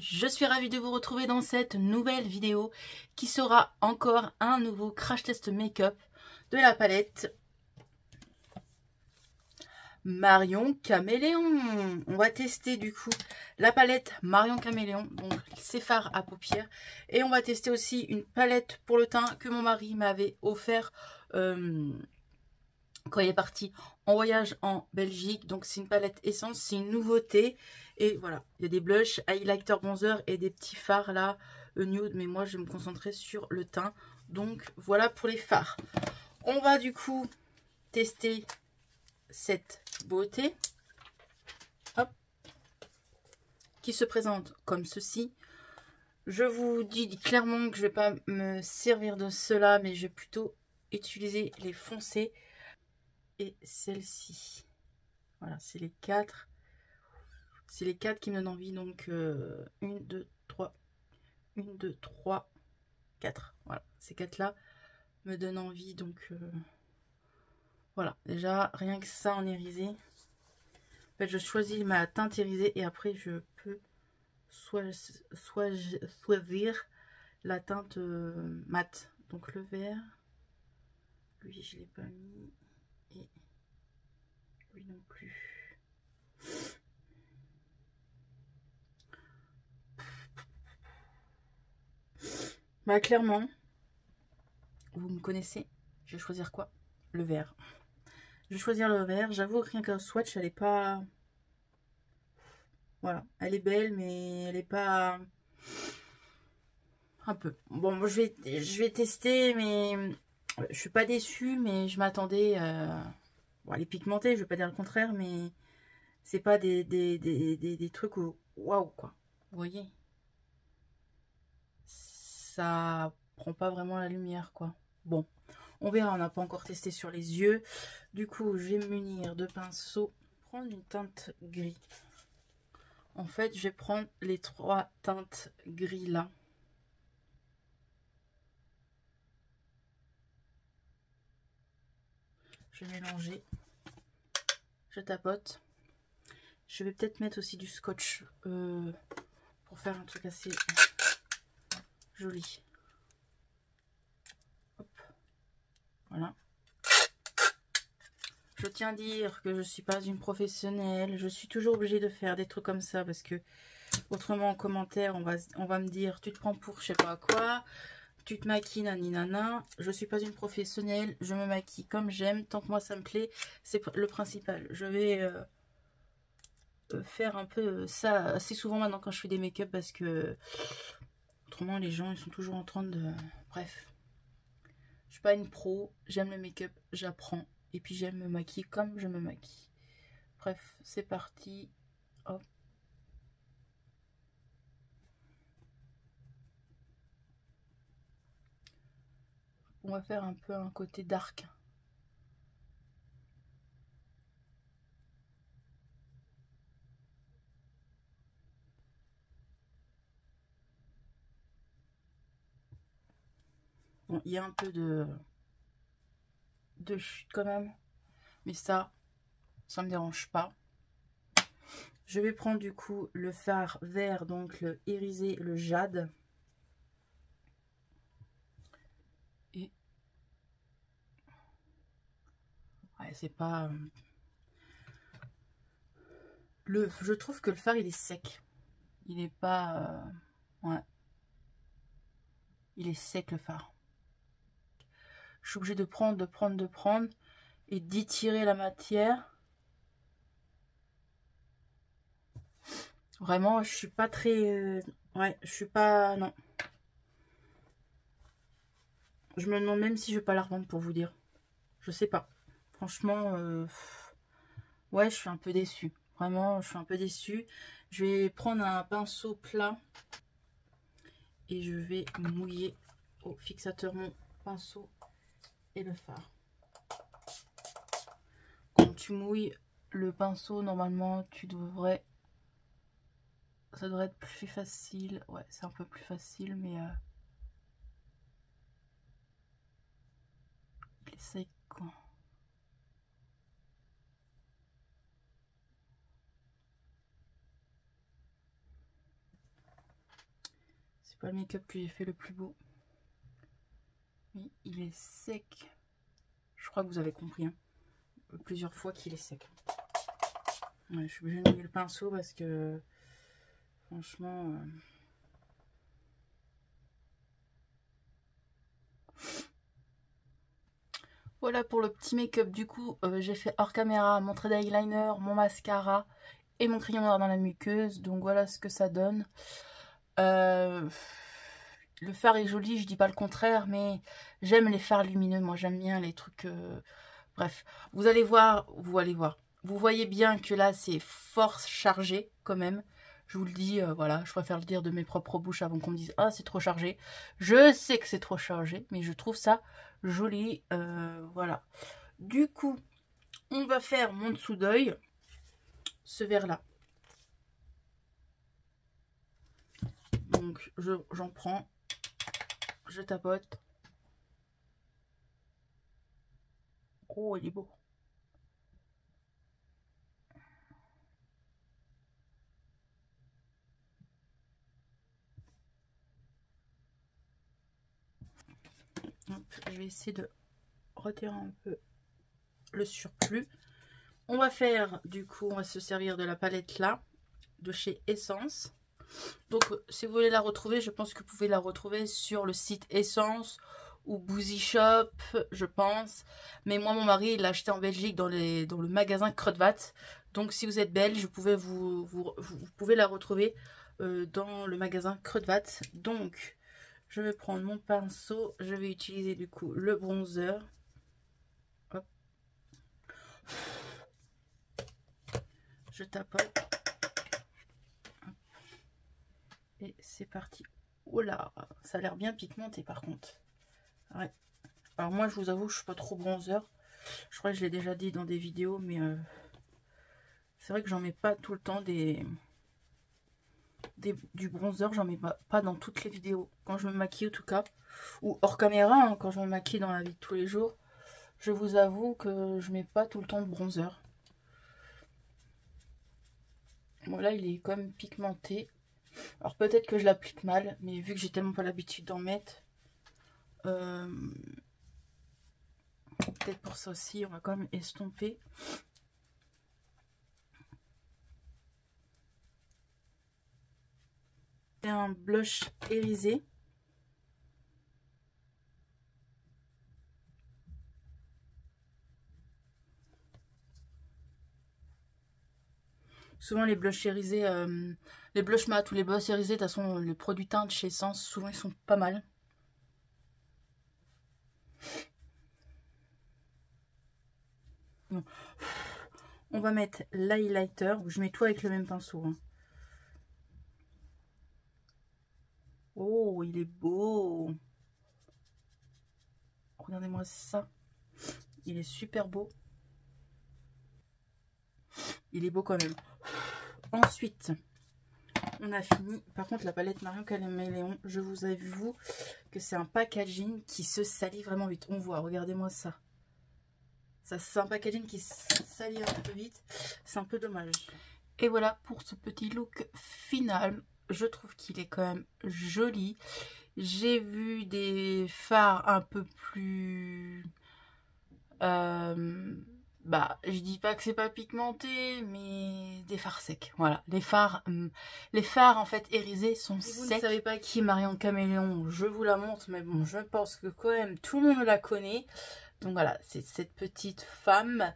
Je suis ravie de vous retrouver dans cette nouvelle vidéo qui sera encore un nouveau crash test make-up de la palette Marion Caméléon. On va tester du coup la palette Marion Caméléon, donc ses fards à paupières. Et on va tester aussi une palette pour le teint que mon mari m'avait offert quand il est parti en voyage en Belgique. Donc c'est une palette essence, c'est une nouveauté. Et voilà, il y a des blushs, highlighter, bronzer et des petits fards là, nude. Mais moi je vais me concentrer sur le teint. Donc voilà pour les fards. On va du coup tester cette beauté. Hop. Qui se présente comme ceci. Je vous dis clairement que je ne vais pas me servir de cela, mais je vais plutôt utiliser les foncés. Et celle-ci. Voilà, c'est les 4. C'est les 4 qui me donnent envie. Donc, 1, 2, 3. 1, 2, 3, 4. Voilà, ces 4-là me donnent envie. Donc, voilà. Déjà, rien que ça en irisé. En fait, je choisis ma teinte irisée et après, je peux choisir la teinte mat. Donc, le vert. Lui, je ne l'ai pas mis. Et lui non plus. Bah clairement, vous me connaissez, je vais choisir quoi? Le vert. Je vais choisir le vert. J'avoue, rien qu'un swatch, elle est pas... Voilà, elle est belle, mais elle est pas... Un peu. Bon, moi, je vais tester, mais... Je suis pas déçue, mais je m'attendais... Bon, elle est pigmentée, je vais pas dire le contraire, mais... C'est pas des trucs où... Waouh, quoi. Vous voyez? Ça prend pas vraiment la lumière, quoi. Bon, on verra, on n'a pas encore testé sur les yeux. Du coup, je vais me munir de pinceau. Prendre une teinte gris. En fait, je vais prendre les 3 teintes gris là. Je vais mélanger. Je tapote. Je vais peut-être mettre aussi du scotch pour faire un truc assez joli. Hop. Voilà. Je tiens à dire que je ne suis pas une professionnelle. Je suis toujours obligée de faire des trucs comme ça parce que autrement en commentaire, on va me dire tu te prends pour je sais pas quoi, tu te maquilles nani nana. Je suis pas une professionnelle, je me maquille comme j'aime, tant que moi ça me plaît, c'est le principal. Je vais faire un peu ça assez souvent maintenant quand je fais des make-up parce que autrement les gens ils sont toujours en train de... Bref, je suis pas une pro, j'aime le make-up, j'apprends et puis j'aime me maquiller comme je me maquille. Bref, c'est parti. Hop. On va faire un peu un côté dark. Bon, il y a un peu de chute quand même, mais ça me dérange pas. Je vais prendre du coup le fard vert, donc le irisé, le jade. Et ouais, c'est pas... Je trouve que le fard il est sec. Il est pas... Ouais. Il est sec le fard. Je suis obligée de prendre et d'étirer la matière. Vraiment, je suis pas très... Ouais, je suis pas... Non. Je me demande même si je vais pas la revendre pour vous dire. Je sais pas. Franchement, ouais, je suis un peu déçue. Vraiment, je suis un peu déçue. Je vais prendre un pinceau plat et je vais mouiller au fixateur mon pinceau et le fard. Quand tu mouilles le pinceau, normalement, ça devrait être plus facile. Ouais, c'est un peu plus facile, mais il est sec, quoi. pas le make-up que j'ai fait le plus beau. Mais il est sec. Je crois que vous avez compris. Hein. Plusieurs fois qu'il est sec. Ouais, je suis obligée de mouiller le pinceau parce que franchement... Voilà pour le petit make-up. Du coup, j'ai fait hors caméra mon trait d'eyeliner, mon mascara et mon crayon noir dans la muqueuse. Donc voilà ce que ça donne. Le fard est joli, je dis pas le contraire, mais j'aime les fards lumineux. Moi, j'aime bien les trucs... Bref, vous allez voir, Vous voyez bien que là, c'est fort chargé quand même. Je vous le dis, voilà, je préfère le dire de mes propres bouches avant qu'on me dise « Ah, c'est trop chargé ». Je sais que c'est trop chargé, mais je trouve ça joli. Voilà. Du coup, on va faire mon dessous d'œil, ce vert-là. Donc, j'en prends, je tapote. Oh, il est beau. Hop, je vais essayer de retirer un peu le surplus. On va faire, du coup, on va se servir de la palette là, de chez Essence. Donc, si vous voulez la retrouver, je pense que vous pouvez la retrouver sur le site Essence ou Boozy Shop, je pense. Mais moi, mon mari, il l'a acheté en Belgique dans le magasin Kruidvat. Donc, si vous êtes belge, vous pouvez la retrouver dans le magasin Kruidvat. Donc, je vais prendre mon pinceau. Je vais utiliser du coup le bronzer. Hop. Je tapote. Et c'est parti. Oh là, ça a l'air bien pigmenté par contre. Ouais. Alors moi, je vous avoue, je suis pas trop bronzer. Je crois que je l'ai déjà dit dans des vidéos, mais c'est vrai que j'en mets pas tout le temps du bronzer. J'en mets pas dans toutes les vidéos. Quand je me maquille en tout cas. Ou hors caméra, hein, quand je me maquille dans la vie de tous les jours. Je vous avoue que je mets pas tout le temps de bronzer. Bon là, il est quand même pigmenté. Alors peut-être que je l'applique mal, mais vu que j'ai tellement pas l'habitude d'en mettre, peut-être pour ça aussi, on va quand même estomper. C'est un blush irisé. Souvent les blushs irisés, les blushs mat ou les blushs irisés, de toute façon les produits teintes chez Essence, souvent ils sont pas mal. Bon. On va mettre l'highlighter. Je mets tout avec le même pinceau. Hein. Oh, il est beau. Regardez-moi ça. Il est super beau. Il est beau quand même. Ensuite, on a fini. Par contre, la palette Marion Caméléon, je vous avoue que c'est un packaging qui se salit vraiment vite. On voit, regardez-moi ça. Ça, c'est un packaging qui se salit un peu vite. C'est un peu dommage. Et voilà pour ce petit look final. Je trouve qu'il est quand même joli. J'ai vu des fards un peu plus... je dis pas que c'est pas pigmenté, mais des fards secs. Voilà, les fards en fait irisés sont secs. Si vous ne savez pas qui est Marion Caméléon, je vous la montre, mais bon, je pense que quand même tout le monde la connaît. Donc voilà, c'est cette petite femme.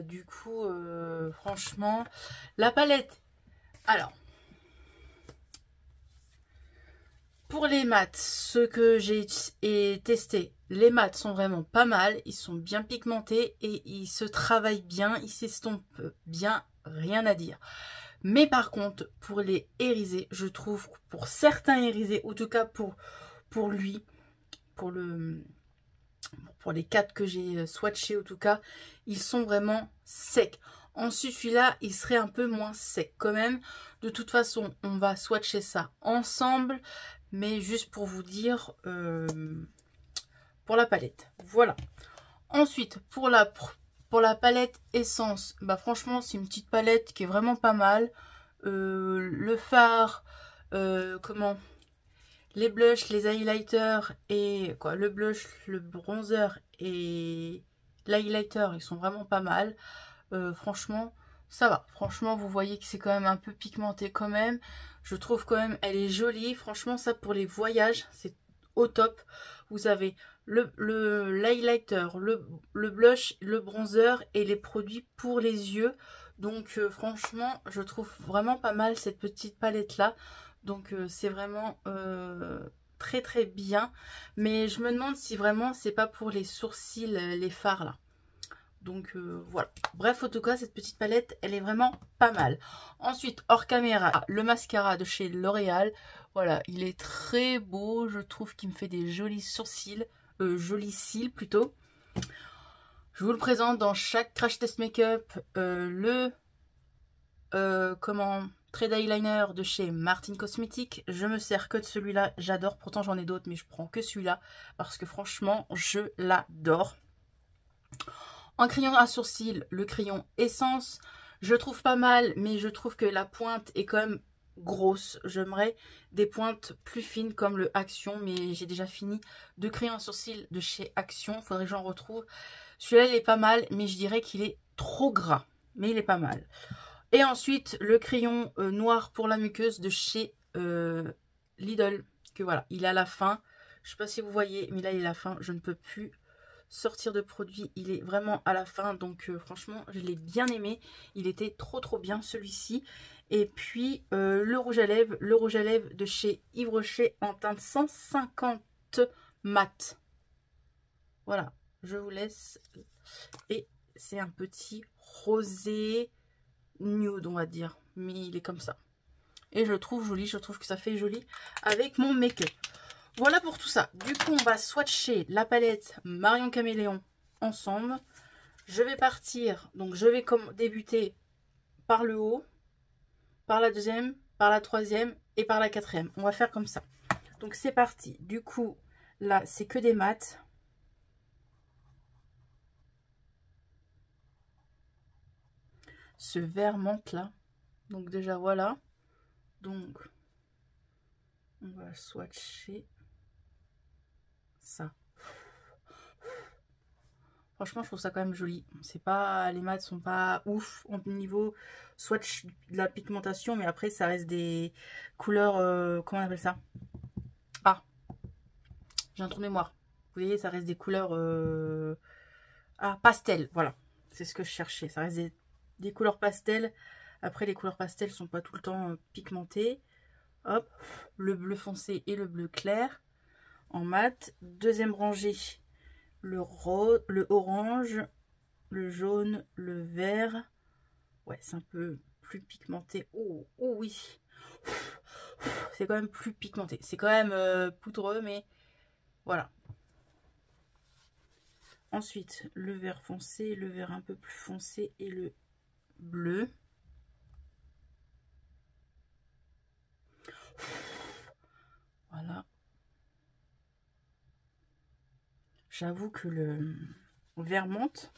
Du coup, franchement, la palette. Alors, pour les mats, ce que j'ai testé, les mats sont vraiment pas mal. Ils sont bien pigmentés et ils se travaillent bien, ils s'estompent bien, rien à dire. Mais par contre, pour les irisés, je trouve que pour certains irisés, en tout cas pour lui, pour les 4 que j'ai swatchés en tout cas, ils sont vraiment secs. Ensuite, celui-là, il serait un peu moins sec quand même. De toute façon, on va swatcher ça ensemble. Mais juste pour vous dire, pour la palette. Voilà. Ensuite, pour la palette Essence, bah franchement, c'est une petite palette qui est vraiment pas mal. Le fard, les blushs, les highlighters et quoi, le blush, le bronzer et l'highlighter, ils sont vraiment pas mal. Franchement, ça va. Franchement, vous voyez que c'est quand même un peu pigmenté quand même. Je trouve quand même, elle est jolie. Franchement, ça pour les voyages, c'est au top. Vous avez l'highlighter, le blush, le bronzer et les produits pour les yeux. Donc franchement, je trouve vraiment pas mal cette petite palette là. Donc c'est vraiment très très bien. Mais je me demande si vraiment c'est pas pour les sourcils, les fards là. Donc voilà. Bref, en tout cas, cette petite palette, elle est vraiment pas mal. Ensuite, hors caméra, le mascara de chez L'Oréal. Voilà, il est très beau. Je trouve qu'il me fait des jolis sourcils. Jolis cils plutôt. Je vous le présente dans chaque crash test make-up. Trade eyeliner de chez Martin Cosmetics. Je me sers que de celui-là. J'adore. Pourtant, j'en ai d'autres, mais je prends que celui-là. Parce que franchement, je l'adore. En crayon à sourcils, le crayon Essence, je trouve pas mal, mais je trouve que la pointe est quand même grosse. J'aimerais des pointes plus fines comme le Action, mais j'ai déjà fini de crayons à sourcils de chez Action. Faudrait que j'en retrouve. Celui-là, il est pas mal, mais je dirais qu'il est trop gras, mais il est pas mal. Et ensuite, le crayon noir pour la muqueuse de chez Lidl, que voilà, il est à la fin. Je sais pas si vous voyez, mais là, il est à la fin. Je ne peux plus sortir de produit, il est vraiment à la fin, donc franchement je l'ai bien aimé, il était trop bien celui-ci. Et puis le rouge à lèvres de chez Yves Rocher en teinte 150 mat. Voilà, je vous laisse. Et c'est un petit rosé nude, on va dire, mais il est comme ça. Et je le trouve joli, je trouve que ça fait joli avec mon make-up. Voilà pour tout ça. Du coup, on va swatcher la palette Marion Caméléon ensemble. Je vais partir, donc je vais débuter par le haut, par la deuxième, par la troisième et par la quatrième. On va faire comme ça. Donc c'est parti. Du coup, là, c'est que des mats. Ce vert menthe là. Donc déjà, voilà. Donc, on va swatcher ça. Franchement, je trouve ça quand même joli. C'est pas, les mats sont pas ouf au niveau swatch de la pigmentation, mais après ça reste des couleurs, comment on appelle ça? Ah, j'ai un trou de mémoire. Vous voyez, ça reste des couleurs pastel. Voilà, c'est ce que je cherchais. Ça reste des couleurs pastel. Après, les couleurs pastel sont pas tout le temps pigmentées. Hop, le bleu foncé et le bleu clair en mat. Deuxième rangée. Le rose, le orange, le jaune, le vert. Ouais, c'est un peu plus pigmenté. Oh, oh oui. C'est quand même plus pigmenté. C'est quand même poudreux, mais voilà. Ensuite, le vert foncé, le vert un peu plus foncé et le bleu. Voilà. J'avoue que le vert menthe,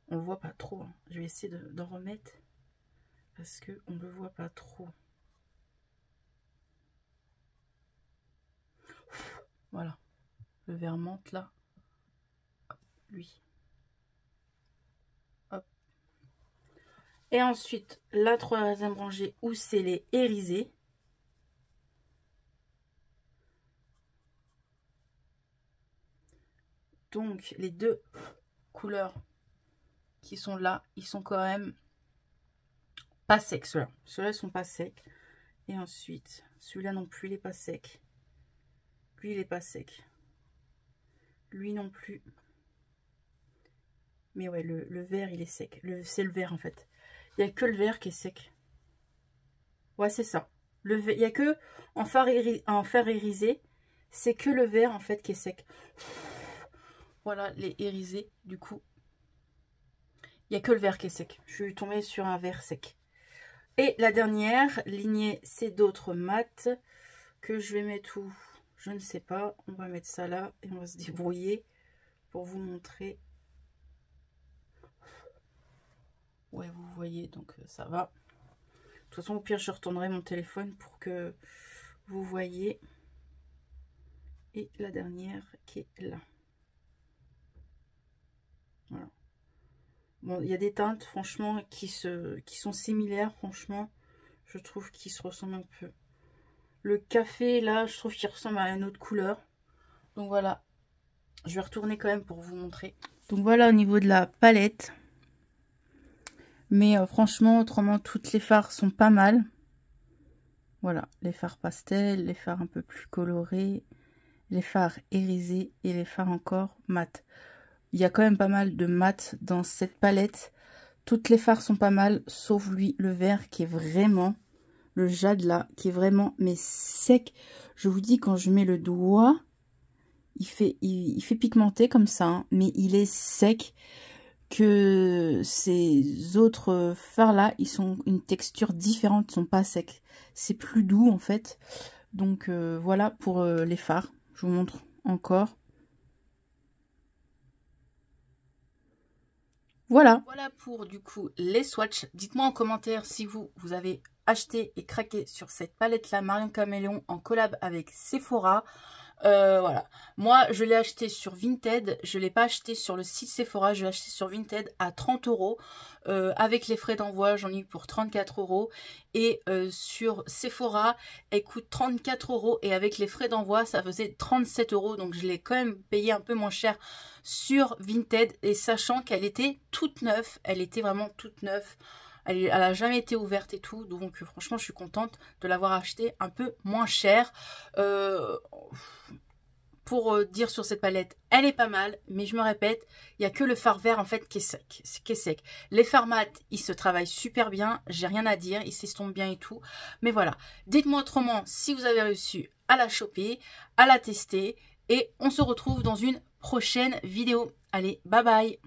on le voit pas trop. Hein. Je vais essayer d'en remettre parce que on le voit pas trop. Voilà, le vert menthe là, hop, lui. Hop. Et ensuite, la troisième rangée où c'est les irisés. Donc, les deux couleurs qui sont là, ils sont quand même pas secs, ceux-là. Ceux-là, ils sont pas secs. Et ensuite, celui-là non plus, il est pas sec. Lui, il est pas sec. Lui non plus. Mais ouais, le vert, il est sec. C'est le vert, en fait. Il n'y a que le vert qui est sec. Ouais, c'est ça. Il n'y a que en fer irisé, c'est que le vert, en fait, qui est sec. Voilà, les irisés, du coup. Il n'y a que le vert qui est sec. Je suis tombée sur un vert sec. Et la dernière lignée, c'est d'autres mats que je vais mettre où? Je ne sais pas. On va mettre ça là et on va se débrouiller pour vous montrer. Ouais, vous voyez, donc ça va. De toute façon, au pire, je retournerai mon téléphone pour que vous voyez. Et la dernière qui est là. Voilà. Bon, il y a des teintes, franchement, qui sont similaires, franchement. Je trouve qu'ils se ressemblent un peu. Le café, là, je trouve qu'il ressemble à une autre couleur. Donc voilà. Je vais retourner quand même pour vous montrer. Donc voilà au niveau de la palette. Mais franchement, autrement, toutes les fards sont pas mal. Voilà, les fards pastel, les fards un peu plus colorés, les fards irisés et les fards encore mat. Il y a quand même pas mal de mat dans cette palette. Toutes les fards sont pas mal, sauf lui, le vert qui est vraiment, le jade là, qui est vraiment, mais sec. Je vous dis, quand je mets le doigt, il fait pigmenter comme ça, hein, mais il est sec. Que ces autres fards là, ils sont une texture différente, ils sont pas secs. C'est plus doux en fait. Donc voilà pour les fards. Je vous montre encore. Voilà. Voilà pour du coup les swatchs. Dites-moi en commentaire si vous avez acheté et craqué sur cette palette là, Marion Caméléon en collab avec Sephora. Voilà, moi je l'ai acheté sur Vinted, je l'ai pas acheté sur le site Sephora, je l'ai acheté sur Vinted à 30 €. Avec les frais d'envoi, j'en ai eu pour 34 € et sur Sephora, elle coûte 34 € et avec les frais d'envoi, ça faisait 37 €. Donc je l'ai quand même payé un peu moins cher sur Vinted et sachant qu'elle était toute neuve, elle était vraiment toute neuve. Elle a jamais été ouverte et tout, donc franchement je suis contente de l'avoir acheté un peu moins cher. Pour dire sur cette palette, elle est pas mal, mais je me répète, il n'y a que le fard vert en fait qui est sec. Les fards mat, ils se travaillent super bien, j'ai rien à dire, ils s'estompent bien et tout. Mais voilà, dites-moi autrement si vous avez réussi à la choper, à la tester, et on se retrouve dans une prochaine vidéo. Allez, bye bye!